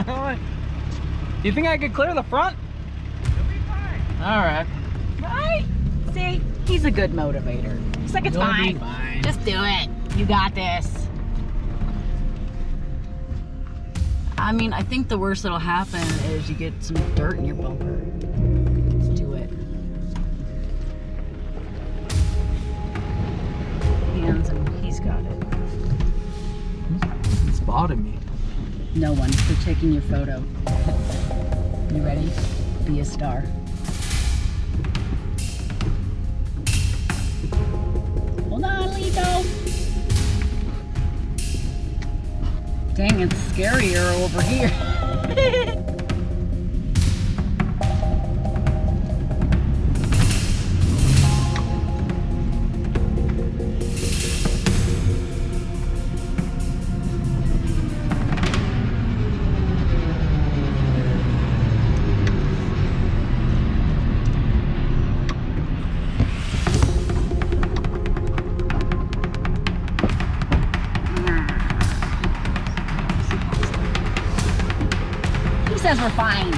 Do you think I could clear the front? You'll be fine. All right. Right? See, he's a good motivator. He's like, it's You'll be fine. fine. Just do it. You got this. I mean, I think the worst that'll happen is you get some dirt in your bumper. Let's do it. Hands, and he's got it. He spotted me. No one. They're taking your photo. You ready? Be a star. Hold on, Lito. Dang, it's scarier over here. He says we're fine.